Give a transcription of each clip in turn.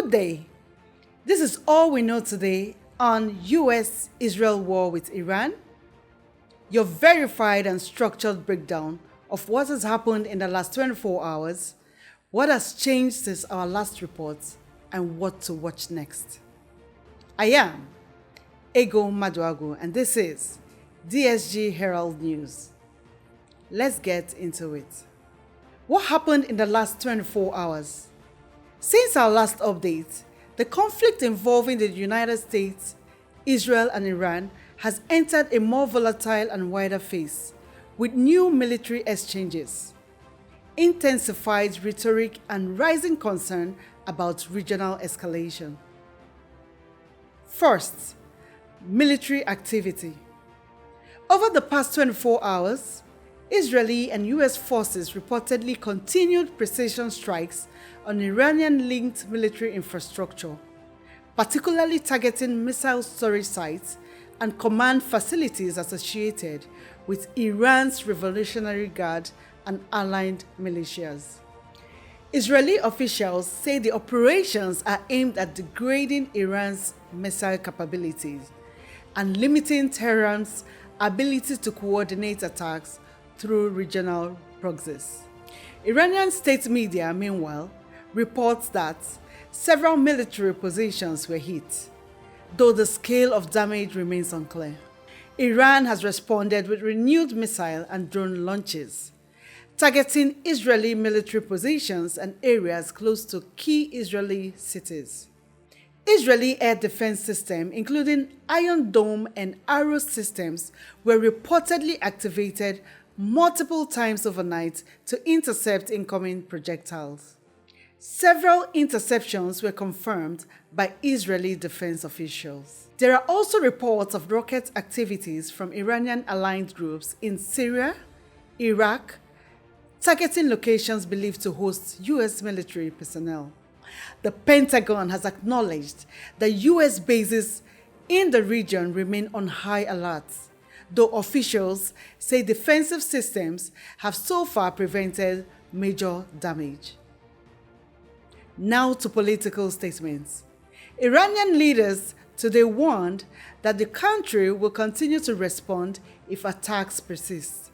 Good day. This is all we know today on US-Israel war with Iran, your verified and structured breakdown of what has happened in the last 24 hours, what has changed since our last report, and what to watch next. I am Ego Maduagu, and this is DSG Herald News. Let's get into it. What happened in the last 24 hours? Since our last update, the conflict involving the United States, Israel, and Iran has entered a more volatile and wider phase, with new military exchanges, intensified rhetoric, and rising concern about regional escalation. First, military activity. Over the past 24 hours, Israeli and US forces reportedly continued precision strikes on Iranian-linked military infrastructure, particularly targeting missile storage sites and command facilities associated with Iran's Revolutionary Guard and allied militias. Israeli officials say the operations are aimed at degrading Iran's missile capabilities and limiting Tehran's ability to coordinate attacks through regional proxies. Iranian state media, meanwhile, reports that several military positions were hit, though the scale of damage remains unclear. Iran has responded with renewed missile and drone launches, targeting Israeli military positions and areas close to key Israeli cities. Israeli air defense systems, including Iron Dome and Arrow systems, were reportedly activated multiple times overnight to intercept incoming projectiles. Several interceptions were confirmed by Israeli defense officials. There are also reports of rocket activities from Iranian aligned groups in Syria, Iraq, targeting locations believed to host US military personnel. The Pentagon has acknowledged that US bases in the region remain on high alert, though officials say defensive systems have so far prevented major damage. Now to political statements. Iranian leaders today warned that the country will continue to respond if attacks persist,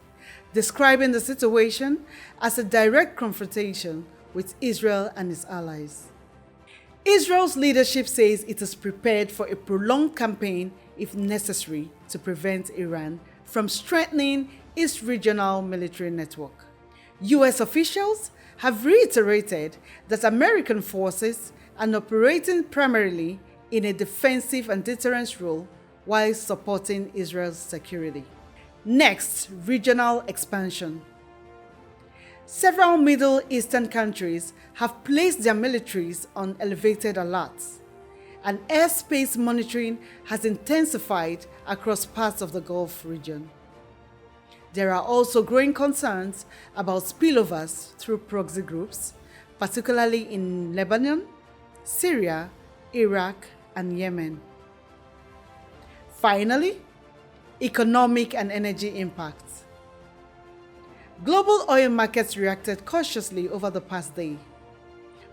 describing the situation as a direct confrontation with Israel and its allies. Israel's leadership says it is prepared for a prolonged campaign if necessary to prevent Iran from strengthening its regional military network. US officials have reiterated that American forces are operating primarily in a defensive and deterrence role while supporting Israel's security. Next, regional expansion. Several Middle Eastern countries have placed their militaries on elevated alerts, and airspace monitoring has intensified across parts of the Gulf region. There are also growing concerns about spillovers through proxy groups, particularly in Lebanon, Syria, Iraq, and Yemen. Finally, economic and energy impacts. Global oil markets reacted cautiously over the past day,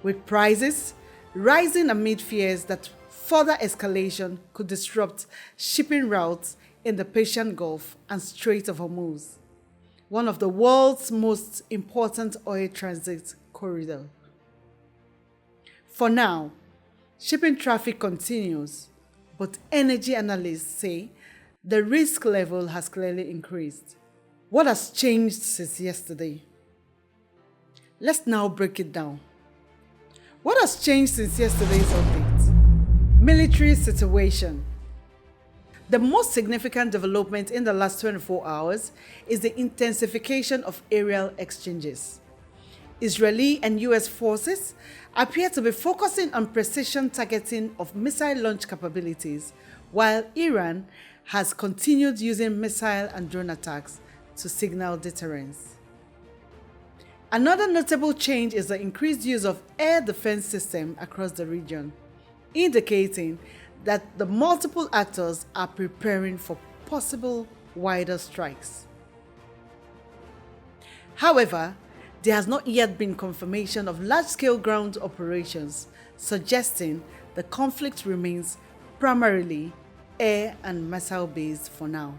with prices rising amid fears that further escalation could disrupt shipping routes in the Persian Gulf and Strait of Hormuz, one of the world's most important oil transit corridors. For now, shipping traffic continues, but energy analysts say the risk level has clearly increased. What has changed since yesterday? Let's now break it down. What has changed since yesterday's update? Military situation. The most significant development in the last 24 hours is the intensification of aerial exchanges. Israeli and US forces appear to be focusing on precision targeting of missile launch capabilities, while Iran has continued using missile and drone attacks to signal deterrence. Another notable change is the increased use of air defense systems across the region, indicating that the multiple actors are preparing for possible wider strikes. However, there has not yet been confirmation of large-scale ground operations suggesting the conflict remains primarily air and missile based for now.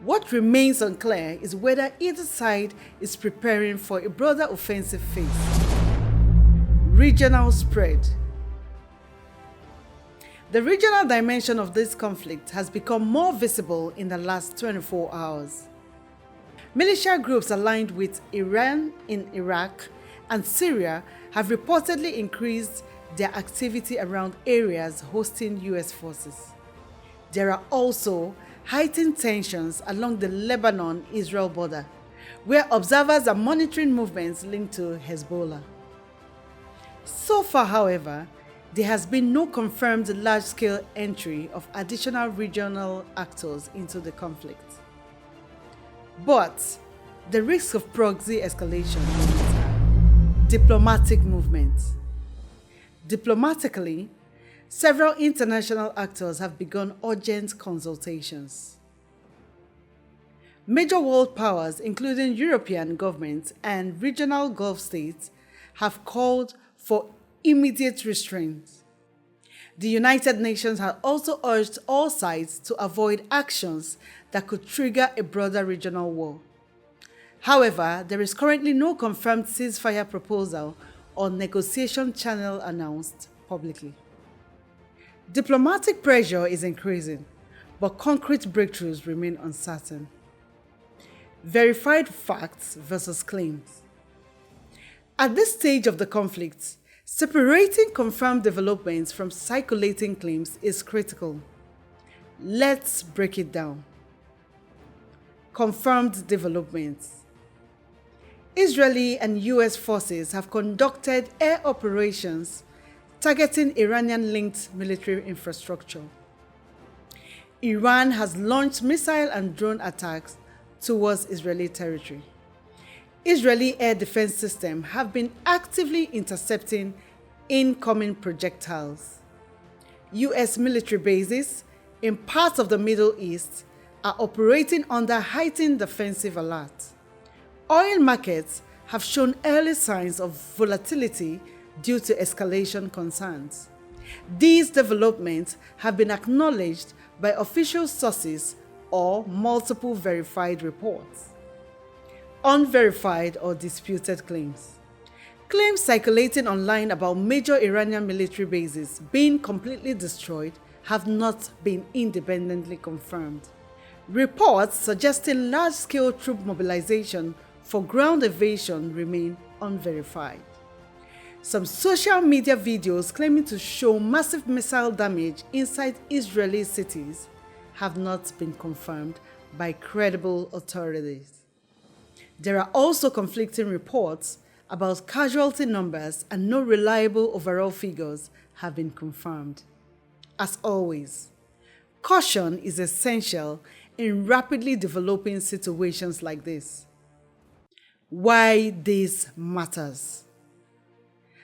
What remains unclear is whether either side is preparing for a broader offensive phase. Regional spread. The regional dimension of this conflict has become more visible in the last 24 hours. Militia groups aligned with Iran in Iraq and Syria have reportedly increased their activity around areas hosting US forces. There are also heightened tensions along the Lebanon-Israel border, where observers are monitoring movements linked to Hezbollah. So far, however, there has been no confirmed large-scale entry of additional regional actors into the conflict. But the risk of proxy escalation remains high. Diplomatic movement. Diplomatically, several international actors have begun urgent consultations. Major world powers, including European governments and regional Gulf states, have called for immediate restraint. The United Nations has also urged all sides to avoid actions that could trigger a broader regional war. However, there is currently no confirmed ceasefire proposal or negotiation channel announced publicly. Diplomatic pressure is increasing, but concrete breakthroughs remain uncertain. Verified facts versus claims. At this stage of the conflict, separating confirmed developments from circulating claims is critical. Let's break it down. Confirmed developments. Israeli and US forces have conducted air operations targeting Iranian-linked military infrastructure. Iran has launched missile and drone attacks towards Israeli territory. Israeli air defense systems have been actively intercepting incoming projectiles. US military bases in parts of the Middle East are operating under heightened defensive alert. Oil markets have shown early signs of volatility due to escalation concerns. These developments have been acknowledged by official sources or multiple verified reports. Unverified or disputed claims. Claims circulating online about major Iranian military bases being completely destroyed have not been independently confirmed. Reports suggesting large-scale troop mobilization for ground evasion remain unverified. Some social media videos claiming to show massive missile damage inside Israeli cities have not been confirmed by credible authorities. There are also conflicting reports about casualty numbers, and no reliable overall figures have been confirmed. As always, caution is essential in rapidly developing situations like this. Why this matters.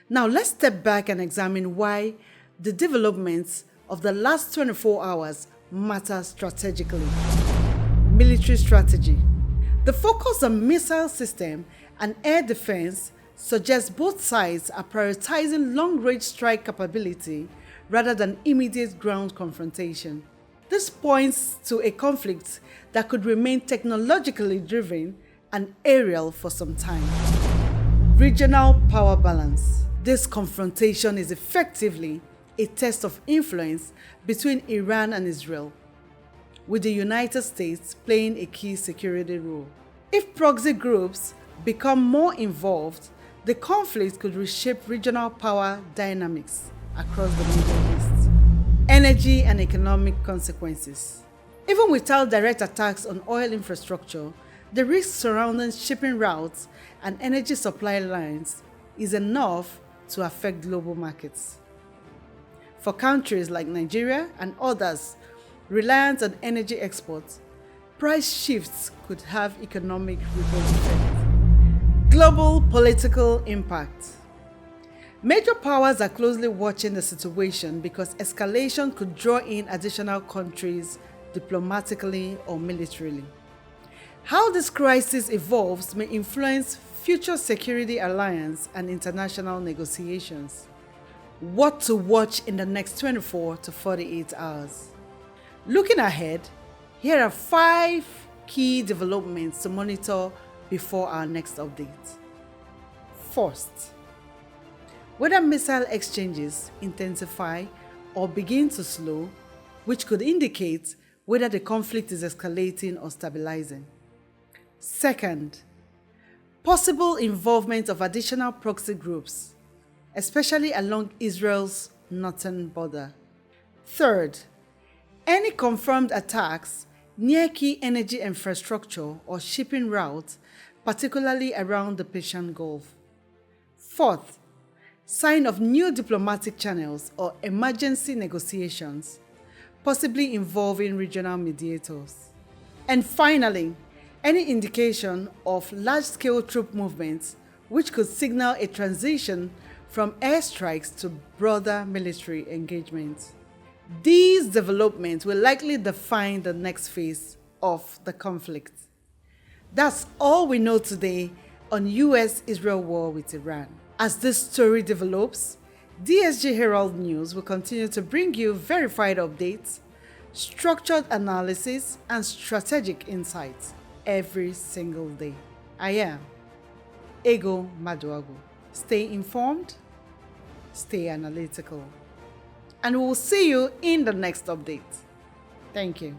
Now let's step back and examine why the developments of the last 24 hours matter strategically. Military strategy. The focus on missile system and air defense suggests both sides are prioritizing long-range strike capability rather than immediate ground confrontation. This points to a conflict that could remain technologically driven and aerial for some time. Regional power balance. This confrontation is effectively a test of influence between Iran and Israel, with the United States playing a key security role. If proxy groups become more involved, the conflict could reshape regional power dynamics across the Middle East. Energy and economic consequences. Even without direct attacks on oil infrastructure, the risk surrounding shipping routes and energy supply lines is enough to affect global markets. For countries like Nigeria and others reliant on energy exports, price shifts could have economic ripple effects. Global political impact. Major powers are closely watching the situation because escalation could draw in additional countries diplomatically or militarily. How this crisis evolves may influence future security alliance and international negotiations. What to watch in the next 24 to 48 hours. Looking ahead, here are 5 key developments to monitor before our next update. First, whether missile exchanges intensify or begin to slow, which could indicate whether the conflict is escalating or stabilizing. Second, possible involvement of additional proxy groups, especially along Israel's northern border. Third, any confirmed attacks near key energy infrastructure or shipping routes, particularly around the Persian Gulf. Fourth, sign of new diplomatic channels or emergency negotiations, possibly involving regional mediators. And finally, any indication of large-scale troop movements which could signal a transition from airstrikes to broader military engagement. These developments will likely define the next phase of the conflict. That's all we know today on US-Israel war with Iran. As this story develops, DSG Herald News will continue to bring you verified updates, structured analysis, and strategic insights every single day. I am Ego Maduagu. Stay informed, stay analytical, and we'll see you in the next update. Thank you.